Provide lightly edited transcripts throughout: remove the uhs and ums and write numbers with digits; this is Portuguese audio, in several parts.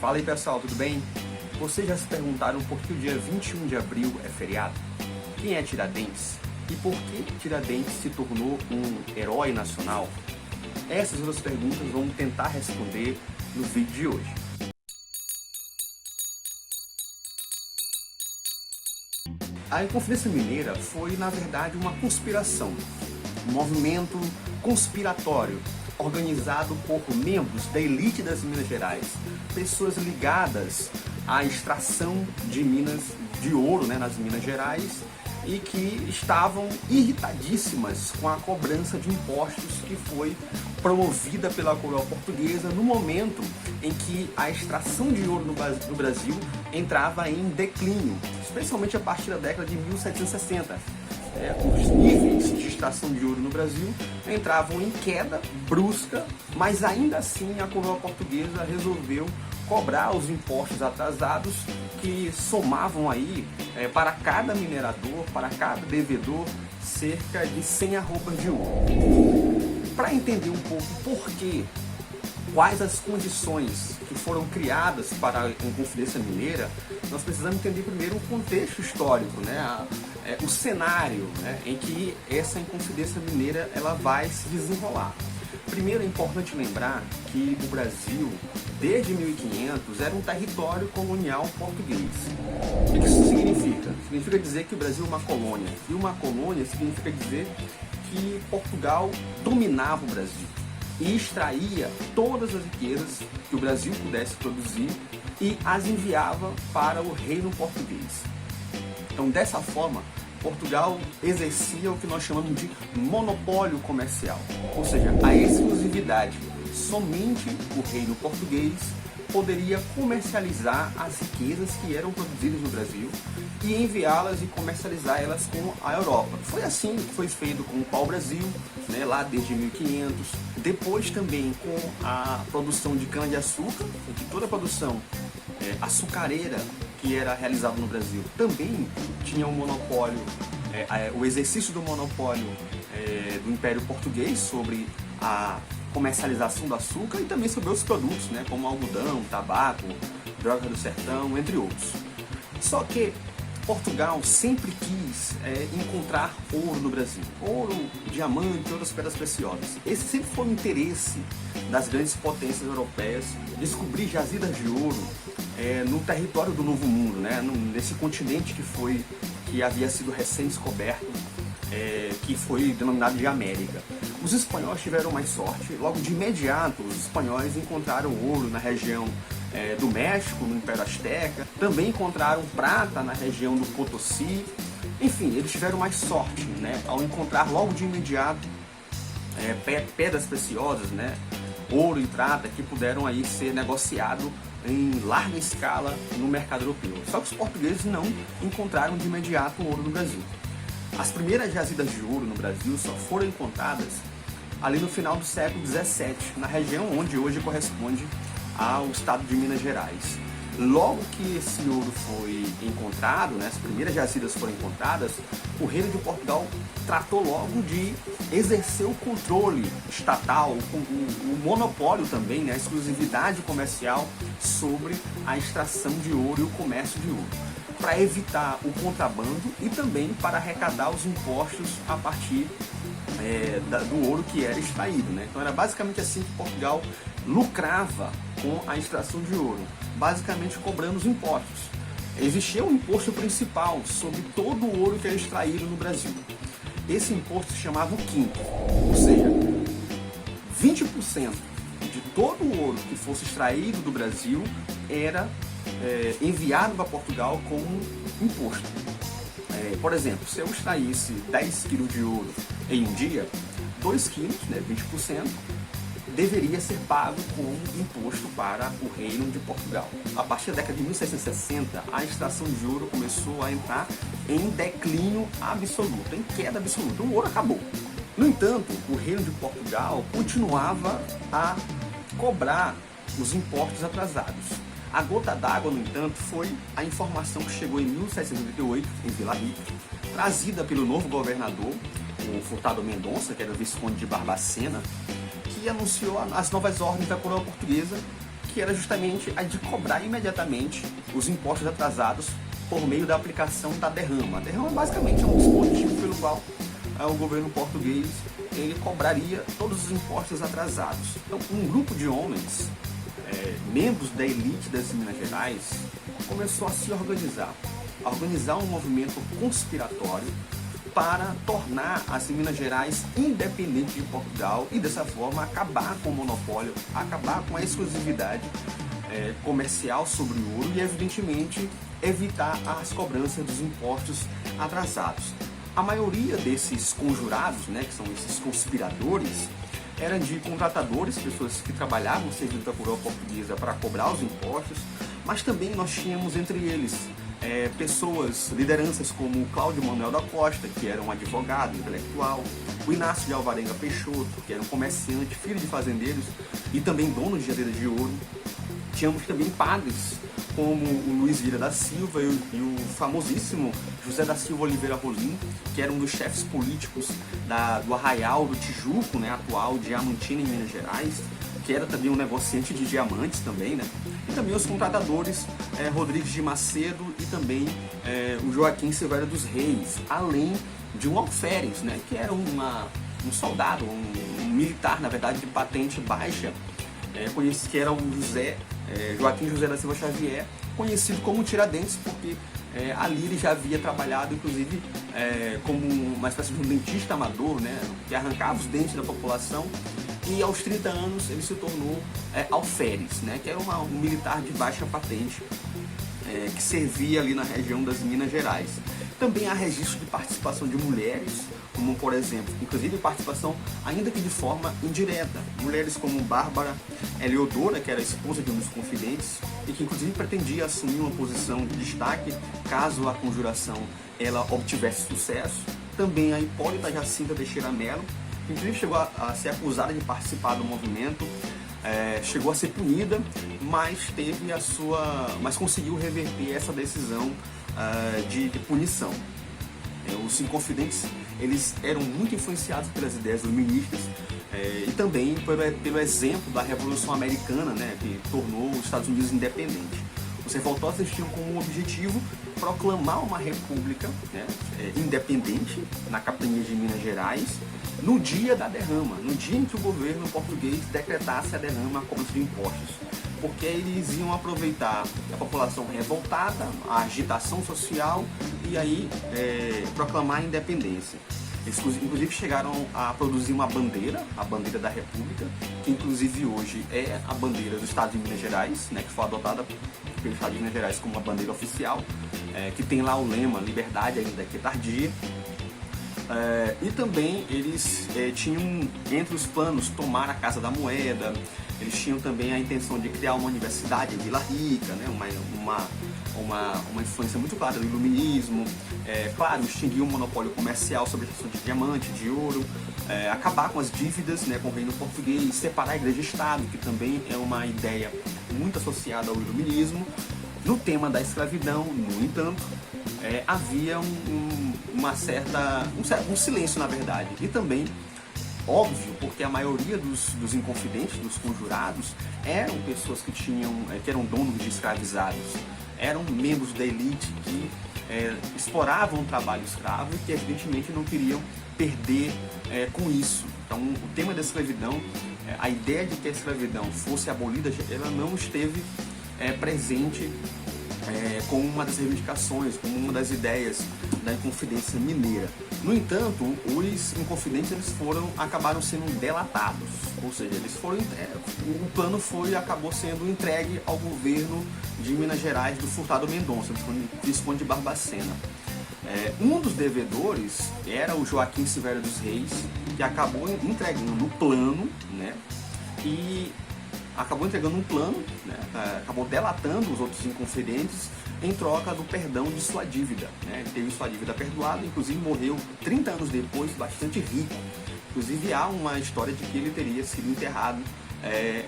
Fala aí pessoal, tudo bem? Vocês já se perguntaram por que o dia 21 de abril é feriado? Quem é Tiradentes? E por que Tiradentes se tornou um herói nacional? Essas duas perguntas vamos tentar responder no vídeo de hoje. A Inconfidência Mineira foi, na verdade, uma conspiração, um movimento conspiratório organizado por membros da elite das Minas Gerais, pessoas ligadas à extração de minas de ouro, nas Minas Gerais, e que estavam irritadíssimas com a cobrança de impostos que foi promovida pela coroa portuguesa no momento em que a extração de ouro no Brasil entrava em declínio, especialmente a partir da década de 1760. Os níveis de extração de ouro no Brasil entravam em queda brusca, mas ainda assim a coroa portuguesa resolveu cobrar os impostos atrasados que somavam aí para cada minerador, para cada devedor, cerca de 100 arrobas de ouro. Para entender um pouco por quê, quais as condições que foram criadas para a Inconfidência Mineira, nós precisamos entender primeiro o contexto histórico, o cenário em que essa Inconfidência Mineira ela vai se desenrolar. Primeiro é importante lembrar que o Brasil, desde 1500, era um território colonial português. O que isso significa? Significa dizer que o Brasil é uma colônia. E uma colônia significa dizer que Portugal dominava o Brasil e extraía todas as riquezas que o Brasil pudesse produzir e as enviava para o reino português. Então, dessa forma, Portugal exercia o que nós chamamos de monopólio comercial, ou seja, a exclusividade. Somente o reino português poderia comercializar as riquezas que eram produzidas no Brasil e enviá-las e comercializar elas com a Europa. Foi assim que foi feito com o pau-brasil, lá desde 1500. Depois também com a produção de cana-de-açúcar, que toda a produção açucareira que era realizada no Brasil também tinha um monopólio, o exercício do monopólio do Império Português sobre a comercialização do açúcar e também sobre outros produtos, como algodão, tabaco, droga do sertão, entre outros. Só que Portugal sempre quis encontrar ouro no Brasil, ouro, diamante e outras pedras preciosas. Esse sempre foi o interesse das grandes potências europeias, descobrir jazidas de ouro no território do Novo Mundo, nesse continente que havia sido recém-descoberto, que foi denominado de América. Os espanhóis tiveram mais sorte. Logo de imediato, os espanhóis encontraram ouro na região do México, no Império Azteca. Também encontraram prata na região do Potosí. Enfim, eles tiveram mais sorte, ao encontrar logo de imediato pedras preciosas, ouro e prata, que puderam aí ser negociado em larga escala no mercado europeu. Só que os portugueses não encontraram de imediato ouro no Brasil. As primeiras jazidas de ouro no Brasil só foram encontradas ali no final do século XVII, na região onde hoje corresponde ao estado de Minas Gerais. Logo que esse ouro foi encontrado, as primeiras jazidas foram encontradas, o reino de Portugal tratou logo de exercer o controle estatal, o monopólio também, a exclusividade comercial sobre a extração de ouro e o comércio de ouro, para evitar o contrabando e também para arrecadar os impostos a partir do ouro que era extraído. Então era basicamente assim que Portugal lucrava com a extração de ouro, basicamente cobrando os impostos. Existia um imposto principal sobre todo o ouro que era extraído no Brasil. Esse imposto se chamava o quinto, ou seja, 20% de todo o ouro que fosse extraído do Brasil era enviado para Portugal como imposto. Por exemplo, se eu extraísse 10 kg de ouro em um dia, 2 kg, 20%, deveria ser pago como imposto para o reino de Portugal. A partir da década de 1660, a extração de ouro começou a entrar em declínio absoluto, em queda absoluta. O ouro acabou. No entanto, o reino de Portugal continuava a cobrar os impostos atrasados. A gota d'água, no entanto, foi a informação que chegou em 1788, em Vila Rica, trazida pelo novo governador, o Furtado Mendonça, que era o Visconde de Barbacena, que anunciou as novas ordens da coroa portuguesa, que era justamente a de cobrar imediatamente os impostos atrasados por meio da aplicação da derrama. A derrama basicamente é um dispositivo pelo qual o governo português ele cobraria todos os impostos atrasados. Então, um grupo de homens, membros da elite das Minas Gerais, começou a se organizar um movimento conspiratório para tornar as Minas Gerais independentes de Portugal e dessa forma acabar com o monopólio, acabar com a exclusividade comercial sobre o ouro e evidentemente evitar as cobranças dos impostos atrasados. A maioria desses conjurados, né, que são esses conspiradores, eram de contratadores, pessoas que trabalhavam servindo da coroa portuguesa para cobrar os impostos, mas também nós tínhamos entre eles pessoas, lideranças como o Cláudio Manuel da Costa, que era um advogado intelectual, o Inácio de Alvarenga Peixoto, que era um comerciante, filho de fazendeiros e também dono de jadeira de ouro. Tínhamos também padres como o Luiz Vieira da Silva e o famosíssimo José da Silva Oliveira Rolim, que era um dos chefes políticos do Arraial do Tijuco, né, atual Diamantina em Minas Gerais, que era também um negociante de diamantes também, né? E também os contratadores Rodrigues de Macedo e também o Joaquim Silveira dos Reis, além de um alferes, né, que era um soldado, um militar, na verdade, de patente baixa, conhecido, que era o Joaquim José da Silva Xavier, conhecido como Tiradentes, porque ali ele já havia trabalhado, inclusive, como uma espécie de um dentista amador, né, que arrancava os dentes da população, e aos 30 anos ele se tornou alferes, né, que era um militar de baixa patente, que servia ali na região das Minas Gerais. Também há registro de participação de mulheres, como por exemplo, inclusive participação ainda que de forma indireta. Mulheres como Bárbara Eleodora, que era a esposa de um dos confidentes, e que inclusive pretendia assumir uma posição de destaque caso a conjuração ela obtivesse sucesso. Também a Hipólita Jacinta Teixeira Melo, que inclusive chegou a ser acusada de participar do movimento, chegou a ser punida, mas conseguiu reverter essa decisão de punição. Os Inconfidentes eles eram muito influenciados pelas ideias iluministas e também pelo exemplo da Revolução Americana, né, que tornou os Estados Unidos independentes. Os revoltosos tinham como objetivo proclamar uma república, né, independente na capitania de Minas Gerais no dia da derrama, no dia em que o governo português decretasse a derrama como de impostos, porque eles iam aproveitar a população revoltada, a agitação social e aí proclamar a independência. Eles inclusive chegaram a produzir uma bandeira, a bandeira da República, que inclusive hoje é a bandeira do Estado de Minas Gerais, né, que foi adotada pelo Estado de Minas Gerais como uma bandeira oficial, que tem lá o lema "Liberdade ainda que tardia". E também eles tinham entre os planos tomar a Casa da Moeda. Eles tinham também a intenção de criar uma universidade em Vila Rica, né? uma influência muito clara do iluminismo, claro, extinguir o monopólio comercial sobre a questão de diamante, de ouro, acabar com as dívidas, né, com o reino português, separar a igreja e Estado, que também é uma ideia muito associada ao iluminismo. No tema da escravidão, no entanto, havia um silêncio, na verdade, e também óbvio, porque a maioria dos inconfidentes, dos conjurados, eram pessoas que eram donos de escravizados, eram membros da elite que exploravam o trabalho escravo e que evidentemente não queriam perder com isso. Então o tema da escravidão, a ideia de que a escravidão fosse abolida, ela não esteve presente como uma das reivindicações, como uma das ideias da Inconfidência Mineira. No entanto, os Inconfidentes acabaram sendo delatados, ou seja, o plano acabou sendo entregue ao governo de Minas Gerais do Furtado Mendonça, Visconde de Barbacena. Um dos devedores era o Joaquim Silveira dos Reis, que acabou entregando o plano, né, acabou delatando os outros inconfidentes em troca do perdão de sua dívida, né? Ele teve sua dívida perdoada, inclusive morreu 30 anos depois, bastante rico. Inclusive há uma história de que ele teria sido enterrado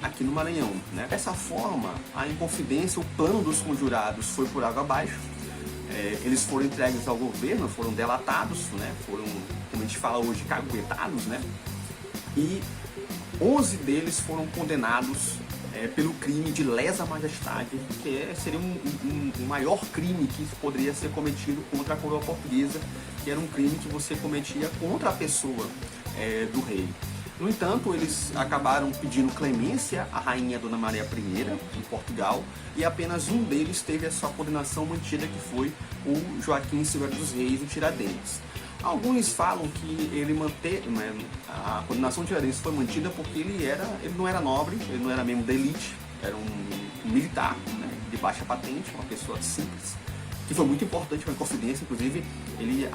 aqui no Maranhão, né? Dessa forma, a Inconfidência, o plano dos conjurados foi por água abaixo. Eles foram entregues ao governo, foram delatados, né? Foram, como a gente fala hoje, caguetados, né? E 11 deles foram condenados pelo crime de lesa majestade, que seria um maior crime que poderia ser cometido contra a coroa portuguesa, que era um crime que você cometia contra a pessoa do rei. No entanto, eles acabaram pedindo clemência à rainha Dona Maria I, em Portugal, e apenas um deles teve a sua condenação mantida, que foi o Joaquim Silveira dos Reis, o Tiradentes. Alguns falam que a condenação de Tiradentes foi mantida porque ele não era nobre, ele não era membro da elite, era um militar, né, de baixa patente, uma pessoa simples, que foi muito importante para a Inconfidência. Inclusive, ele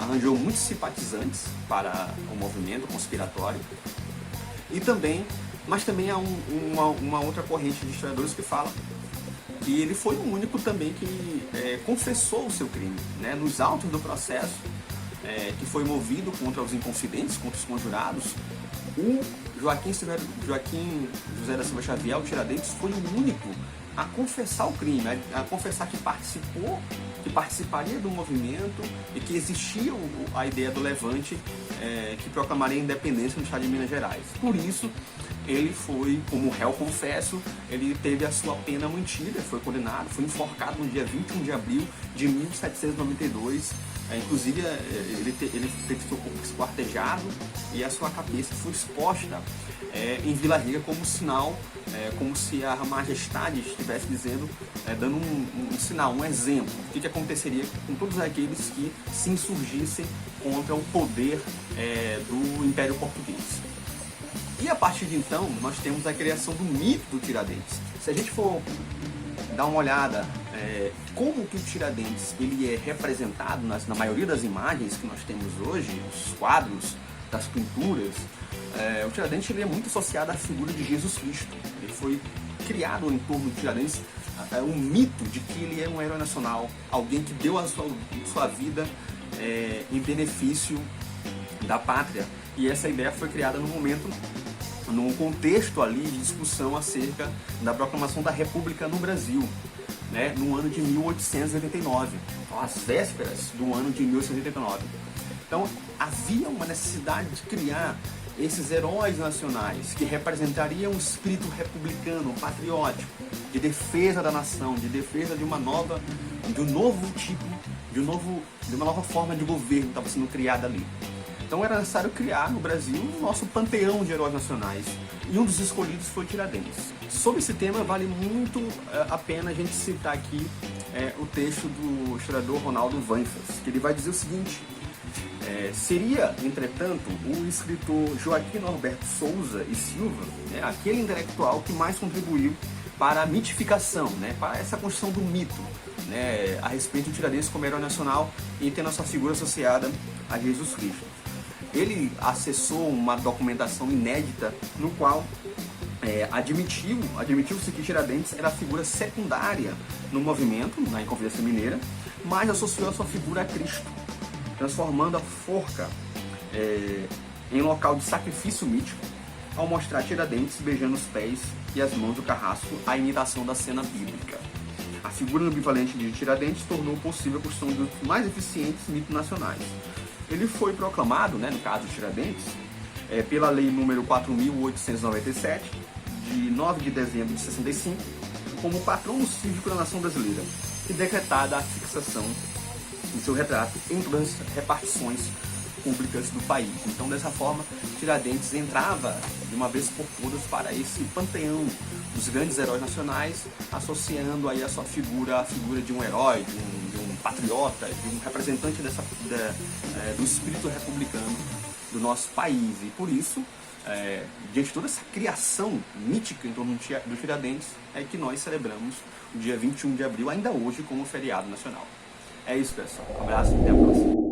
arranjou muitos simpatizantes para o movimento conspiratório. Mas também há uma outra corrente de historiadores que fala que ele foi o único também que confessou o seu crime, né? Nos autos do processo que foi movido contra os inconfidentes, contra os conjurados, o Joaquim José da Silva Xavier, o Tiradentes, foi o único a confessar o crime, a confessar que participaria do movimento e que existia a ideia do levante que proclamaria a independência no estado de Minas Gerais. Por isso, ele foi, como réu confesso, ele teve a sua pena mantida, foi condenado, foi enforcado no dia 21 de abril de 1792. Inclusive, ele teve seu corpo esquartejado e a sua cabeça foi exposta em Vila Rica como sinal, como se a majestade estivesse dizendo, dando um sinal, um exemplo do que aconteceria com todos aqueles que se insurgissem contra o poder do Império Português. E a partir de então, nós temos a criação do mito do Tiradentes. Se a gente for dar uma olhada como que o Tiradentes ele é representado na maioria das imagens que nós temos hoje, os quadros, das pinturas, o Tiradentes ele é muito associado à figura de Jesus Cristo. Ele foi criado em torno do Tiradentes um mito de que ele é um herói nacional, alguém que deu a sua vida em benefício da pátria. E essa ideia foi criada num contexto ali de discussão acerca da proclamação da República no Brasil, né, no ano de 1889, então, às vésperas do ano de 1889. Então, havia uma necessidade de criar esses heróis nacionais que representariam um espírito republicano, patriótico, de defesa da nação, de defesa de um novo tipo, de uma nova forma de governo que estava sendo criada ali. Então era necessário criar no Brasil o nosso panteão de heróis nacionais, e um dos escolhidos foi Tiradentes. Sobre esse tema vale muito a pena a gente citar aqui o texto do historiador Ronaldo Vanfas, que ele vai dizer o seguinte: seria, entretanto, o escritor Joaquim Norberto Souza e Silva, né, aquele intelectual que mais contribuiu para a mitificação, né, para essa construção do mito, né, a respeito de Tiradentes como herói nacional e tendo a sua figura associada a Jesus Cristo. Ele acessou uma documentação inédita no qual admitiu-se que Tiradentes era a figura secundária no movimento, na Inconfidência Mineira, mas associou a sua figura a Cristo, transformando a forca em local de sacrifício mítico, ao mostrar Tiradentes beijando os pés e as mãos do carrasco, a imitação da cena bíblica. A figura ambivalente de Tiradentes tornou possível a construção dos mais eficientes mitos nacionais. Ele foi proclamado, né, no caso de Tiradentes, pela Lei número 4.897, de 9 de dezembro de 65, como patrono cívico da nação brasileira, e decretada a fixação em seu retrato em todas as repartições públicas do país. Então, dessa forma, Tiradentes entrava de uma vez por todas para esse panteão dos grandes heróis nacionais, associando aí a sua figura, a figura de um herói, de um patriota, de um representante do espírito republicano do nosso país. E por isso, diante de toda essa criação mítica em torno do Tiradentes, é que nós celebramos o dia 21 de abril, ainda hoje, como feriado nacional. É isso, pessoal. Um abraço e até a próxima.